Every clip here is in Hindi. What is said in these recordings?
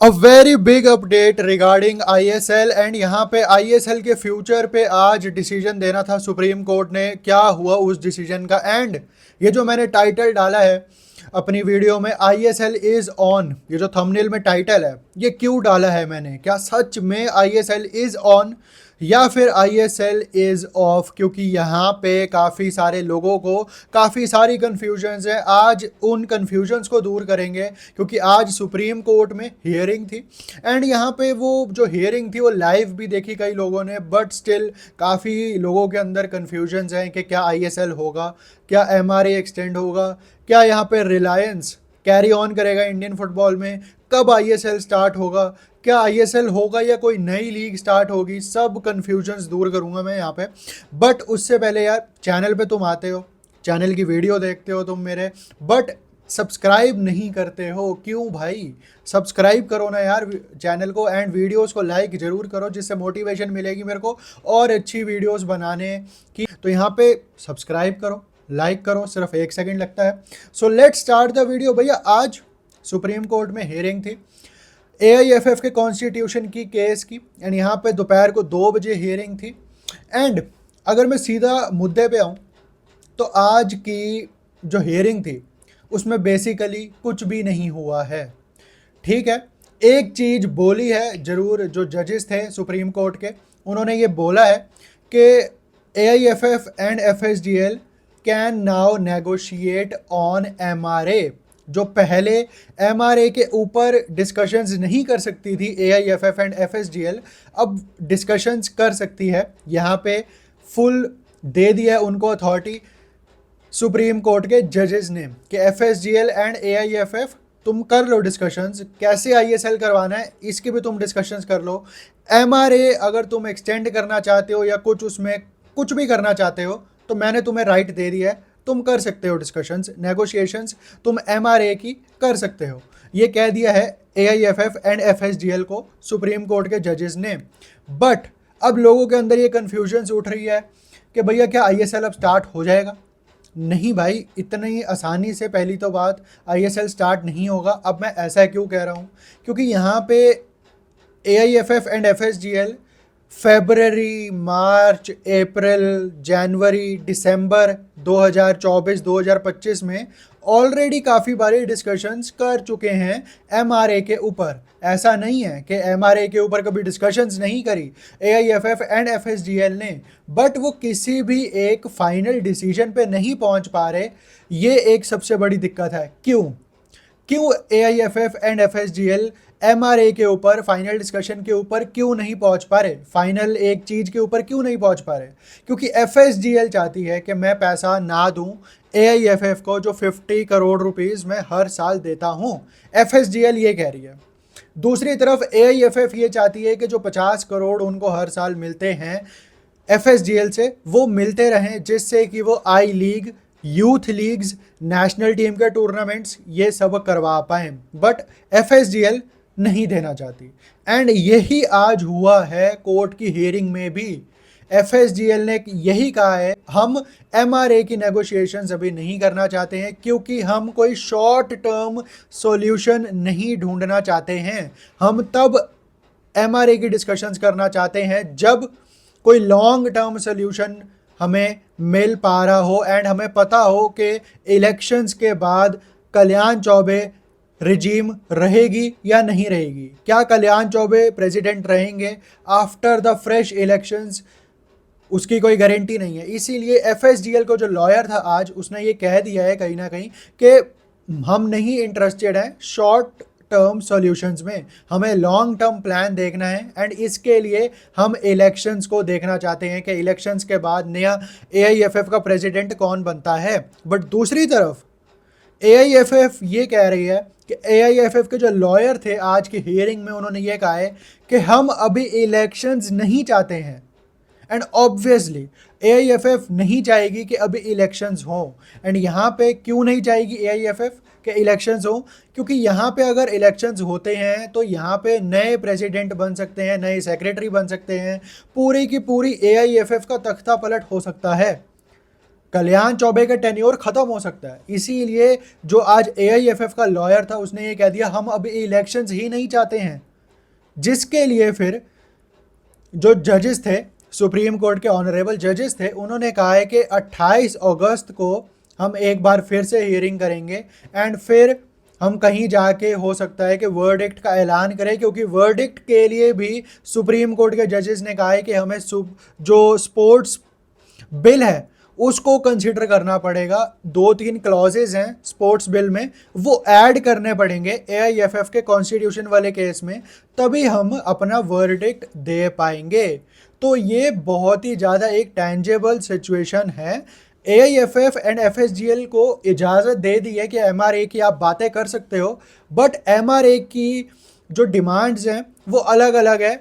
A very big update regarding ISL and यहाँ पे आईएसएल के फ्यूचर पे आज डिसीजन देना था सुप्रीम कोर्ट ने। क्या हुआ उस डिसीजन का? एंड ये जो मैंने टाइटल डाला है अपनी वीडियो में, आईएसएल इज ऑन, ये जो थंबनेल में टाइटल है, ये क्यों डाला है मैंने? क्या सच में आईएसएल इज ऑन या फिर आईएसएल इज ऑफ? क्योंकि यहाँ पे काफ़ी सारे लोगों को काफ़ी सारी कन्फ्यूजन्स है। आज उन कन्फ्यूजन्स को दूर करेंगे क्योंकि आज सुप्रीम कोर्ट में हियरिंग थी एंड यहाँ पे वो जो हियरिंग थी वो लाइव भी देखी कई लोगों ने, बट स्टिल काफ़ी लोगों के अंदर कन्फ्यूजन्स हैं कि क्या आईएसएल होगा, क्या एमआरए एक्सटेंड होगा, क्या यहाँ पे रिलायंस कैरी ऑन करेगा इंडियन फुटबॉल में, कब आईएसएल स्टार्ट होगा, क्या आईएसएल होगा या कोई नई लीग स्टार्ट होगी, सब कन्फ्यूजन्स दूर करूंगा मैं यहाँ पे। बट उससे पहले यार, चैनल पे तुम आते हो, चैनल की वीडियो देखते हो तुम मेरे, बट सब्सक्राइब नहीं करते हो, क्यों भाई? सब्सक्राइब करो ना यार चैनल को एंड वीडियोस को लाइक ज़रूर करो, जिससे मोटिवेशन मिलेगी मेरे को और अच्छी वीडियोस बनाने की। तो यहाँ पे सब्सक्राइब करो, लाइक करो, सिर्फ 1 सेकंड लगता है। So let's start the video. भैया आज सुप्रीम कोर्ट में हियरिंग थी एआईएफएफ के कॉन्स्टिट्यूशन की केस की एंड यहाँ पे दोपहर को 2 बजे हियरिंग थी। एंड अगर मैं सीधा मुद्दे पे आऊँ तो आज की जो हियरिंग थी उसमें बेसिकली कुछ भी नहीं हुआ है। ठीक है, एक चीज़ बोली है ज़रूर, जो जजेस थे सुप्रीम कोर्ट के, उन्होंने ये बोला है कि AIFF and FSDL can now negotiate on MRA. जो पहले एमआरए के ऊपर डिस्कशंस नहीं कर सकती थी एआईएफएफ एंड एफएसडीएल, अब डिस्कशंस कर सकती है। यहाँ पे फुल दे दिया है उनको अथॉरिटी सुप्रीम कोर्ट के जजेस ने कि एफएसडीएल एंड एआईएफएफ तुम कर लो डिस्कशंस, कैसे आईएसएल करवाना है इसकी भी तुम डिस्कशंस कर लो। एमआरए अगर तुम एक्सटेंड करना चाहते हो या कुछ उसमें कुछ भी करना चाहते हो तो मैंने तुम्हें राइट दे दिया है, तुम कर सकते हो डिस्कशंस, नेगोशिएशंस तुम एमआरए की कर सकते हो। ये कह दिया है एआईएफएफ एंड एफएसडीएल को सुप्रीम कोर्ट के जजेस ने। बट अब लोगों के अंदर ये कन्फ्यूजन्स उठ रही है कि भैया क्या आईएसएल अब स्टार्ट हो जाएगा? नहीं भाई, इतनी आसानी से पहली तो बात आईएसएल स्टार्ट नहीं होगा। अब मैं ऐसा क्यों कह रहा हूँ? क्योंकि यहाँ पे एआईएफएफ एंड एफएसडीएल फरवरी, मार्च, अप्रैल, जनवरी, दिसंबर 2024-2025 में ऑलरेडी काफ़ी बारी डिस्कशंस कर चुके हैं एमआरए के ऊपर। ऐसा नहीं है कि एमआरए के ऊपर कभी डिस्कशंस नहीं करी एआईएफएफ एंड एफएसडीएल ने, बट वो किसी भी एक फाइनल डिसीजन पे नहीं पहुंच पा रहे। ये एक सबसे बड़ी दिक्कत है। क्यों एआईएफएफ एंड एफएसडीएल एमआरए के ऊपर फाइनल डिस्कशन के ऊपर क्यों नहीं पहुंच पा रहे, फाइनल एक चीज़ के ऊपर क्यों नहीं पहुंच पा रहे? क्योंकि एफएसडीएल चाहती है कि मैं पैसा ना दूं एआईएफएफ को, जो 50 करोड़ रुपीस मैं हर साल देता हूं। एफएसडीएल ये कह रही है। दूसरी तरफ एआईएफएफ ये चाहती है कि जो 50 करोड़ उनको हर साल मिलते हैं एफएसडीएल से, वो मिलते रहें, जिससे कि वो I League, youth leagues, national team के टूर्नामेंट्स ये सब करवा पाएँ। बट एफएसडीएल नहीं देना चाहती एंड यही आज हुआ है कोर्ट की हियरिंग में भी। एफएसडीएल ने यही कहा है, हम एमआरए की नेगोशिएशंस अभी नहीं करना चाहते हैं क्योंकि हम कोई शॉर्ट टर्म सॉल्यूशन नहीं ढूंढना चाहते हैं। हम तब एमआरए की डिस्कशंस करना चाहते हैं जब कोई लॉन्ग टर्म सॉल्यूशन हमें मिल पा रहा हो एंड हमें पता हो कि इलेक्शंस के बाद कल्याण चौबे रिजीम रहेगी या नहीं रहेगी। क्या कल्याण चौबे प्रेसिडेंट रहेंगे आफ्टर द फ्रेश इलेक्शंस, उसकी कोई गारंटी नहीं है। इसीलिए एफएसडीएल को जो लॉयर था आज, उसने ये कह दिया है कहीं ना कहीं कि हम नहीं इंटरेस्टेड हैं शॉर्ट टर्म सॉल्यूशंस में, हमें लॉन्ग टर्म प्लान देखना है एंड इसके लिए हम इलेक्शंस को देखना चाहते हैं कि इलेक्शंस के बाद नया एआईएफएफ का प्रेसिडेंट कौन बनता है। बट दूसरी तरफ एआईएफएफ ये कह रही है कि एआईएफएफ के जो लॉयर थे आज की हियरिंग में, उन्होंने ये कहा है कि हम अभी इलेक्शंस नहीं चाहते हैं। एंड ऑब्वियसली एआईएफएफ नहीं चाहेगी कि अभी इलेक्शंस हों। एंड यहाँ पे क्यों नहीं चाहेगी एआईएफएफ कि इलेक्शंस हों? क्योंकि यहाँ पे अगर इलेक्शंस होते हैं तो यहाँ पे नए प्रेसिडेंट बन सकते हैं, नए सेक्रेटरी बन सकते हैं, पूरी की पूरी एआईएफएफ का तख्ता पलट हो सकता है। कल्याण चौबे का टेन्योर खत्म हो सकता है। इसीलिए जो आज एआईएफएफ का लॉयर था उसने ये कह दिया हम अब इलेक्शंस ही नहीं चाहते हैं, जिसके लिए फिर जो जजेस थे, सुप्रीम कोर्ट के ऑनरेबल जजेस थे, उन्होंने कहा है कि 28 अगस्त को हम एक बार फिर से हियरिंग करेंगे एंड फिर हम कहीं जाके हो सकता है कि वर्डिक्ट का ऐलान करें, क्योंकि वर्डिक्ट के लिए भी सुप्रीम कोर्ट के जजेस ने कहा है कि हमें जो स्पोर्ट्स बिल है उसको कंसिडर करना पड़ेगा। 2-3 क्लॉजेज हैं स्पोर्ट्स बिल में, वो ऐड करने पड़ेंगे एआईएफएफ के कॉन्स्टिट्यूशन वाले केस में, तभी हम अपना वर्डिक्ट दे पाएंगे। तो ये बहुत ही ज़्यादा एक टेंजेबल सिचुएशन है। एआईएफएफ एंड एफएसजीएल को इजाज़त दे दी है कि एमआरए की आप बातें कर सकते हो, बट एमआरए की जो डिमांड्स हैं वो अलग अलग है,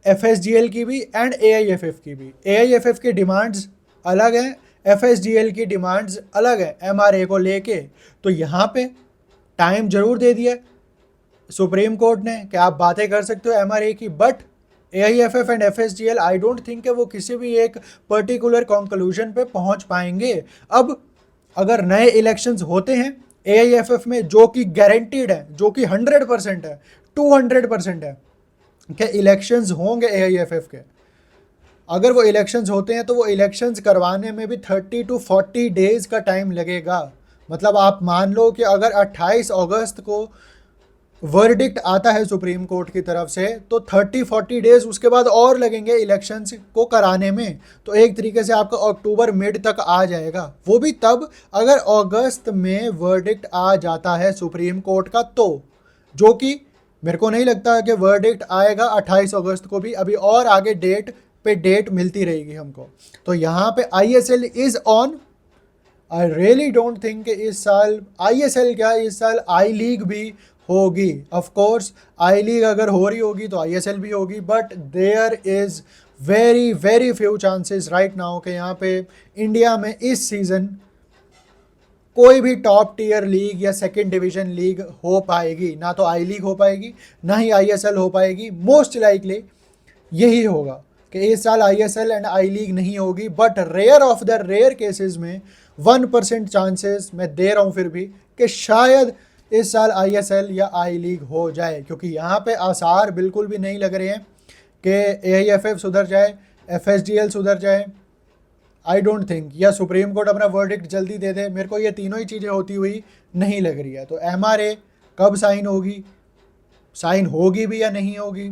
एफएसजीएल की भी एंड एआईएफएफ की भी। एआईएफएफ की डिमांड्स अलग हैं, एफएसजीएल की डिमांड्स अलग है एमआरए को लेके। तो यहाँ पे टाइम जरूर दे दिया सुप्रीम कोर्ट ने कि आप बातें कर सकते हो एमआरए की, but AIFF and FSDL I don't think कि वो किसी भी एक पर्टिकुलर कंक्लूजन पे पहुंच पाएंगे। अब अगर नए इलेक्शंस होते हैं एआईएफएफ में, जो कि गारंटीड है, जो कि 100% है, 200% है कि इलेक्शंस होंगे एआईएफएफ के, अगर वो इलेक्शंस होते हैं तो वो इलेक्शंस करवाने में भी 30 to 40 डेज का टाइम लगेगा। मतलब आप मान लो कि अगर 28 अगस्त को वर्डिक्ट आता है सुप्रीम कोर्ट की तरफ से, तो 30-40 डेज उसके बाद और लगेंगे इलेक्शंस को कराने में। तो एक तरीके से आपका अक्टूबर मिड तक आ जाएगा, वो भी तब अगर अगस्त में वर्डिक्ट आ जाता है सुप्रीम कोर्ट का, तो जो कि मेरे को नहीं लगता कि वर्डिक्ट आएगा 28 अगस्त को भी, अभी और आगे डेट पे डेट मिलती रहेगी हमको। तो यहाँ पे ISL is on. I really don't think कि इस साल आईएसएल क्या, इस साल आई लीग भी होगी। ऑफ कोर्स आई लीग अगर हो रही होगी तो आईएसएल भी होगी, but there is very very few chances right now कि यहाँ पे इंडिया में इस सीज़न कोई भी टॉप टीयर लीग या सेकंड डिवीजन लीग हो पाएगी। ना तो आई लीग हो पाएगी, ना ही आईएसएल हो पाएगी। मोस्ट लाइकली यही होगा कि इस साल आईएसएल एंड आई लीग नहीं होगी, but rare of the rare cases में 1% चांसेस मैं दे रहा हूँ फिर भी कि शायद इस साल आईएसएल या आई लीग हो जाए, क्योंकि यहाँ पे आसार बिल्कुल भी नहीं लग रहे हैं कि एआईएफएफ सुधर जाए, एफएसजीएल सुधर जाए, आई डोंट थिंक, या सुप्रीम कोर्ट अपना वर्डिक्ट जल्दी दे दे। मेरे को ये तीनों ही चीज़ें होती हुई नहीं लग रही है। तो एमआरए कब साइन होगी, साइन होगी भी या नहीं होगी,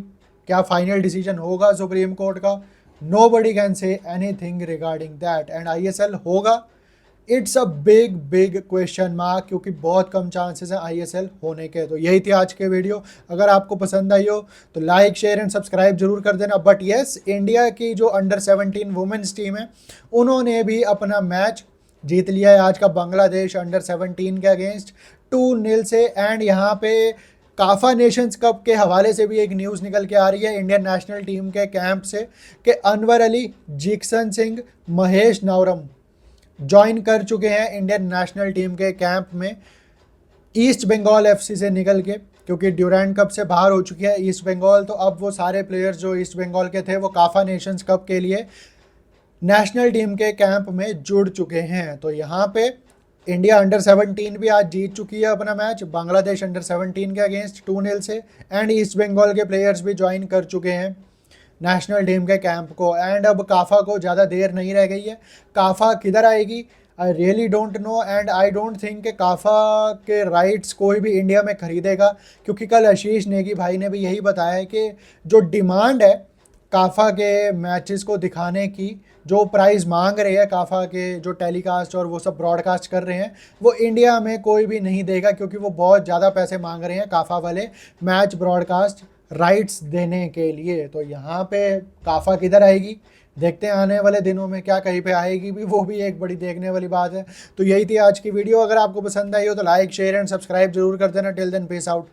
क्या फाइनल डिसीजन होगा सुप्रीम कोर्ट का, nobody can say anything regarding that. And ISL होगा, it's a big big question mark, क्योंकि बहुत कम चांसेस हैं आईएसएल होने के। तो यही थी आज के वीडियो। अगर आपको पसंद आई हो तो लाइक शेयर एंड सब्सक्राइब जरूर कर देना। बट येस, इंडिया की जो अंडर 17 वुमेन्स टीम है उन्होंने भी अपना मैच जीत लिया है आज का बांग्लादेश अंडर 17 के अगेंस्ट 2-0 से। एंड यहाँ पे काफा नेशंस कप के हवाले से भी एक न्यूज़ निकल के आ रही है इंडियन नेशनल टीम के कैंप से कि अनवर अली, जिक्सन सिंह, महेश नवरम ज्वाइन कर चुके हैं इंडियन नेशनल टीम के कैंप में ईस्ट बंगाल एफसी से निकल के, क्योंकि ड्यूरेंट कप से बाहर हो चुकी है ईस्ट बंगाल। तो अब वो सारे प्लेयर्स जो ईस्ट बंगाल के थे वो काफा नेशंस कप के लिए नेशनल टीम के कैंप में जुड़ चुके हैं। तो यहाँ पे इंडिया अंडर 17 भी आज जीत चुकी है अपना मैच बांग्लादेश अंडर 17 के अगेंस्ट 2-0 से। एंड ईस्ट बंगाल के प्लेयर्स भी ज्वाइन कर चुके हैं नेशनल टीम के कैंप को। एंड अब काफा को ज़्यादा देर नहीं रह गई है। काफा किधर आएगी I really don't know, and I don't think कि काफा के राइट्स कोई भी इंडिया में खरीदेगा, क्योंकि कल आशीष नेगी भाई ने भी यही बताया कि जो डिमांड है काफा के मैचेस को दिखाने की, जो प्राइस मांग रहे हैं काफा के जो टेलीकास्ट और वो सब ब्रॉडकास्ट कर रहे हैं, वो इंडिया में कोई भी नहीं देगा, क्योंकि वो बहुत ज़्यादा पैसे मांग रहे हैं काफा वाले मैच ब्रॉडकास्ट राइट्स देने के लिए। तो यहाँ पे काफा किधर आएगी देखते हैं आने वाले दिनों में, क्या कहीं पे आएगी भी, वो भी एक बड़ी देखने वाली बात है। तो यही थी आज की वीडियो। अगर आपको पसंद आई हो तो लाइक शेयर एंड सब्सक्राइब जरूर कर देना। Till then peace out.